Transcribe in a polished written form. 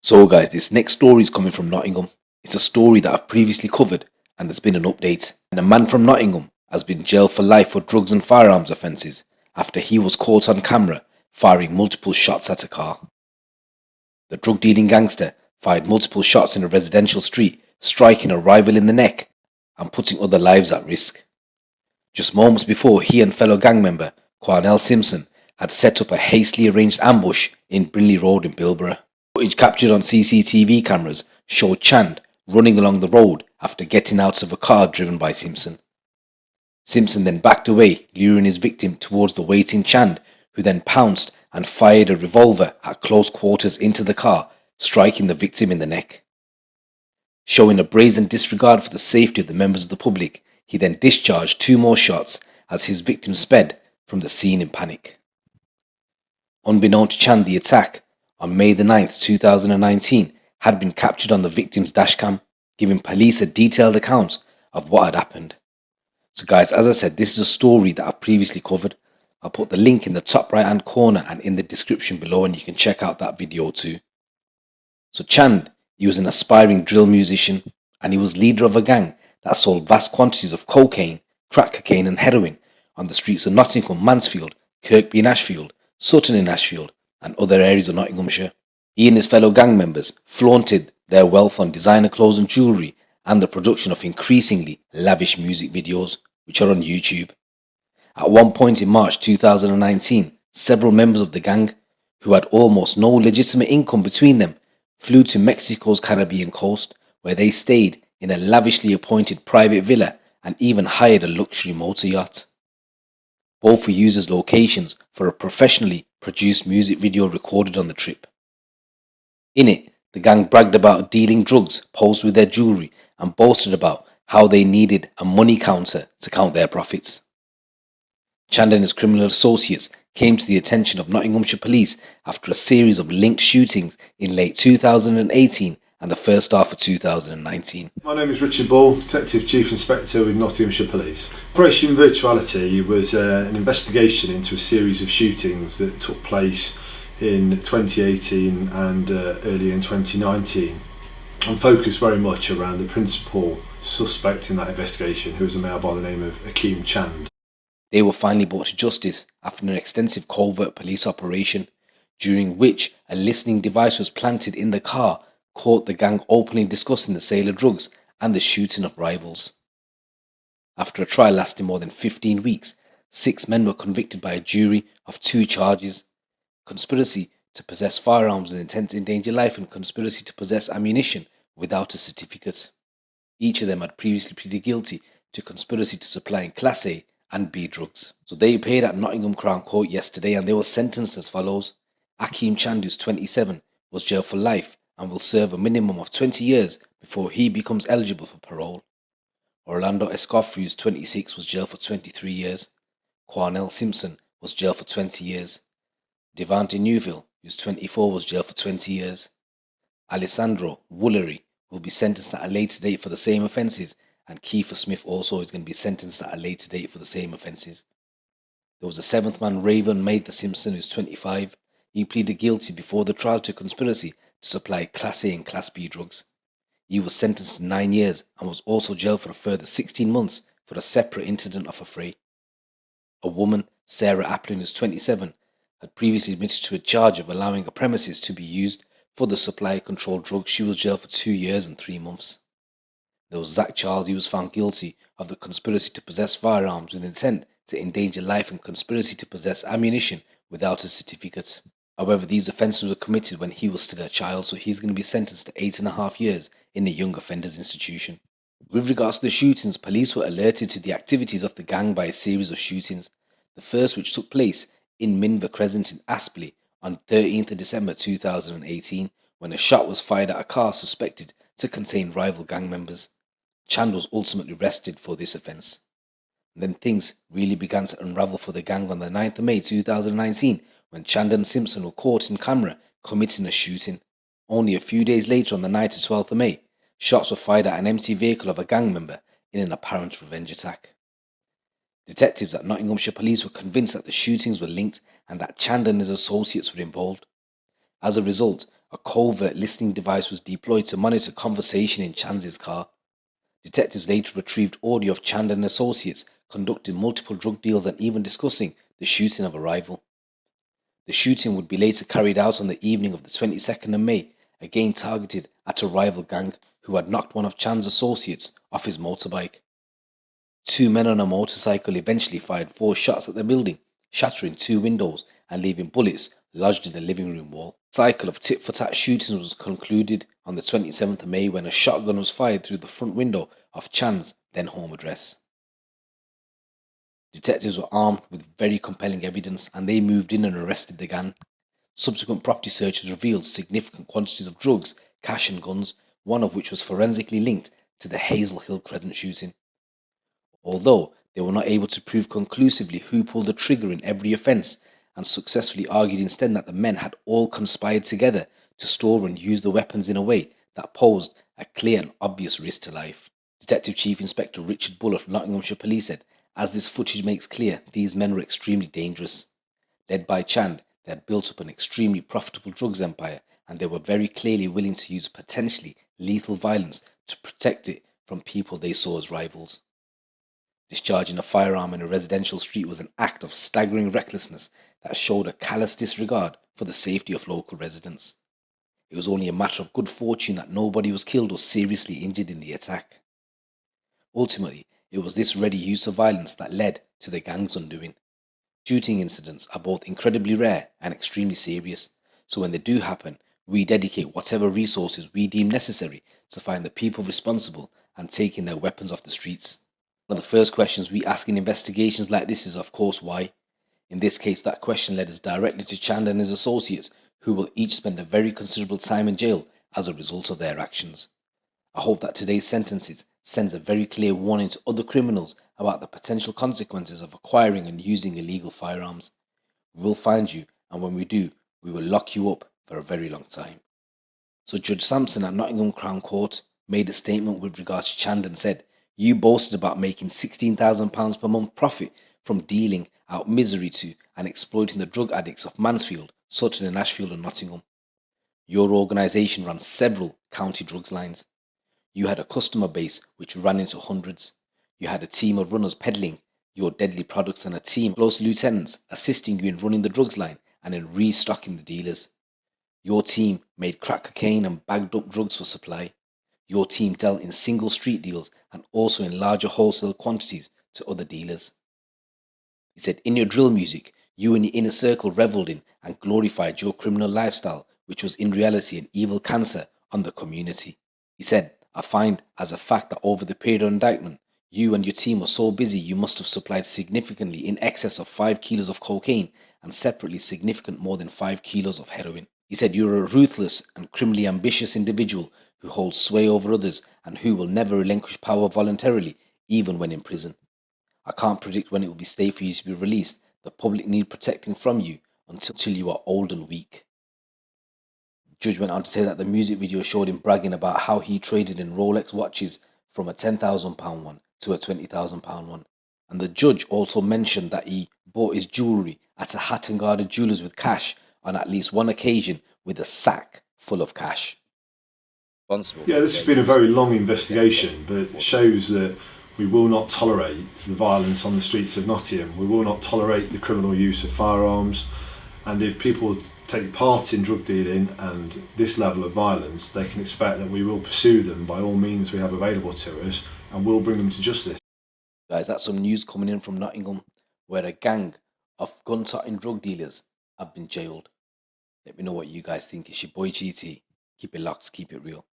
So guys, this next story is coming from Nottingham. It's a story that I've previously covered and there's been an update. And a man from Nottingham has been jailed for life for drugs and firearms offences after he was caught on camera firing multiple shots at a car. The drug dealing gangster fired multiple shots in a residential street, striking a rival in the neck and putting other lives at risk. Just moments before, he and fellow gang member Cornell Simpson had set up a hastily arranged ambush in Brinley Road in Bilborough. Footage captured on CCTV cameras showed Chand running along the road after getting out of a car driven by Simpson. Simpson then backed away, luring his victim towards the waiting Chand, who then pounced and fired a revolver at close quarters into the car, striking the victim in the neck. Showing a brazen disregard for the safety of the members of the public, he then discharged 2 more shots as his victim sped from the scene in panic. Unbeknown to Chand, the attack on May the 9th, 2019 had been captured on the victim's dashcam, giving police a detailed account of what had happened. So guys, as I said, this is a story that I've previously covered. I'll put the link in the top right hand corner and in the description below, and you can check out that video too. So Chand, he was an aspiring drill musician and he was leader of a gang that sold vast quantities of cocaine, crack cocaine and heroin on the streets of Nottingham, Mansfield, Kirkby in Ashfield, Sutton in Ashfield and other areas of Nottinghamshire. He and his fellow gang members flaunted their wealth on designer clothes and jewellery and the production of increasingly lavish music videos, which are on YouTube. At one point in March 2019, several members of the gang, who had almost no legitimate income between them, flew to Mexico's Caribbean coast, where they stayed in a lavishly appointed private villa and even hired a luxury motor yacht. Both were used as locations for a professionally produced music video recorded on the trip. In it, the gang bragged about dealing drugs, posed with their jewellery, and boasted about how they needed a money counter to count their profits. Chand and his criminal associates came to the attention of Nottinghamshire police after a series of linked shootings in late 2018 and the first half of 2019. My name is Richard Ball, Detective Chief Inspector with Nottinghamshire Police. Operation Virtuality was an investigation into a series of shootings that took place in 2018 and early in 2019, and focused very much around the principal suspect in that investigation, who was a male by the name of Akeem Chand. They were finally brought to justice after an extensive covert police operation, during which a listening device was planted in the car, caught the gang openly discussing the sale of drugs and the shooting of rivals. After a trial lasting more than 15 weeks, 6 men were convicted by a jury of 2 charges: conspiracy to possess firearms with intent to endanger life and conspiracy to possess ammunition without a certificate. Each of them had previously pleaded guilty to conspiracy to supplying Class A and B drugs. So they appeared at Nottingham Crown Court yesterday and they were sentenced as follows. Akeem Chand, who's 27, was jailed for life and will serve a minimum of 20 years before he becomes eligible for parole. Orlando Escoffrey, who's 26, was jailed for 23 years. Cornell Simpson was jailed for 20 years. Devante Newville, who's 24, was jailed for 20 years. Alessandro Woolery will be sentenced at a later date for the same offences, and Kiefer Smith also is going to be sentenced at a later date for the same offences. There was a 7th man, Raven Mather Simpson, who's 25. He pleaded guilty before the trial to conspiracy to supply Class A and Class B drugs. He was sentenced to 9 years and was also jailed for a further 16 months for a separate incident of a fray. A woman, Sarah Applin, who's 27, had previously admitted to a charge of allowing a premises to be used for the supply of controlled drugs. She was jailed for 2 years and 3 months. There was Zach Charles. He was found guilty of the conspiracy to possess firearms with intent to endanger life and conspiracy to possess ammunition without a certificate. However, these offences were committed when he was still a child, so he's going to be sentenced to 8.5 years in the Young Offenders Institution. With regards to the shootings, police were alerted to the activities of the gang by a series of shootings. The first, which took place in Minver Crescent in Aspley on 13th of December 2018, when a shot was fired at a car suspected to contain rival gang members. Chand was ultimately arrested for this offence. And then things really began to unravel for the gang on the 9th of May 2019, when Chand and Simpson were caught in camera committing a shooting. Only a few days later, on the night of 12th of May, shots were fired at an empty vehicle of a gang member in an apparent revenge attack. Detectives at Nottinghamshire Police were convinced that the shootings were linked and that Chand and his associates were involved. As a result, A covert listening device was deployed to monitor conversation in Chand's car. Detectives later retrieved audio of Chand and associates conducting multiple drug deals and even discussing the shooting of a rival. The shooting would be later carried out on the evening of the 22nd of May, again targeted at a rival gang who had knocked one of Chand's associates off his motorbike. Two men on a motorcycle eventually fired 4 shots at the building, shattering 2 windows and leaving bullets lodged in the living room wall. The cycle of tit-for-tat shootings was concluded on the 27th of May when a shotgun was fired through the front window of Chand's then home address. Detectives were armed with very compelling evidence and they moved in and arrested the gang. Subsequent property searches revealed significant quantities of drugs, cash and guns, one of which was forensically linked to the Hazel Hill Crescent shooting. Although they were not able to prove conclusively who pulled the trigger in every offence, and successfully argued instead that the men had all conspired together to store and use the weapons in a way that posed a clear and obvious risk to life. Detective Chief Inspector Richard Buller from Nottinghamshire Police said, "As this footage makes clear, these men were extremely dangerous. Led by Chand, they had built up an extremely profitable drugs empire, and they were very clearly willing to use potentially lethal violence to protect it from people they saw as rivals. Discharging a firearm in a residential street was an act of staggering recklessness that showed a callous disregard for the safety of local residents. It was only a matter of good fortune that nobody was killed or seriously injured in the attack. Ultimately, it was this ready use of violence that led to the gang's undoing. Shooting incidents are both incredibly rare and extremely serious, so when they do happen, we dedicate whatever resources we deem necessary to find the people responsible and taking their weapons off the streets. One of the first questions we ask in investigations like this is, of course, why? In this case, that question led us directly to Chand and his associates, who will each spend a very considerable time in jail as a result of their actions. I hope that today's sentences sends a very clear warning to other criminals about the potential consequences of acquiring and using illegal firearms. We will find you, and when we do, we will lock you up for a very long time." So Judge Sampson at Nottingham Crown Court made a statement with regards to Chand and said, "You boasted about making £16,000 per month profit from dealing out misery to and exploiting the drug addicts of Mansfield, Sutton and Ashfield and Nottingham. Your organisation ran several county drugs lines. You had a customer base which ran into hundreds. You had a team of runners peddling your deadly products and a team of close lieutenants assisting you in running the drugs line and in restocking the dealers. Your team made crack cocaine and bagged up drugs for supply. Your team dealt in single street deals and also in larger wholesale quantities to other dealers." He said, "In your drill music, you and your inner circle reveled in and glorified your criminal lifestyle, which was in reality an evil cancer on the community." He said, "I find as a fact that over the period of indictment, you and your team were so busy you must have supplied significantly in excess of 5 kilos of cocaine and separately significant more than 5 kilos of heroin." He said, "You're a ruthless and criminally ambitious individual who holds sway over others and who will never relinquish power voluntarily, even when in prison. I can't predict when it will be safe for you to be released. The public need protecting from you until you are old and weak." The judge went on to say that the music video showed him bragging about how he traded in Rolex watches from a £10,000 one to a £20,000 one. And the judge also mentioned that he bought his jewellery at a Hatton Garden Jewellers with cash on at least one occasion with a sack full of cash. Yeah, this has been a very long investigation, but it shows that we will not tolerate the violence on the streets of Nottingham. We will not tolerate the criminal use of firearms. And if people take part in drug dealing and this level of violence, they can expect that we will pursue them by all means we have available to us and we'll bring them to justice. Guys, that's some news coming in from Nottingham where a gang of gun-toting drug dealers have been jailed. Let me know what you guys think. It's your boy GT. Keep it locked, keep it real.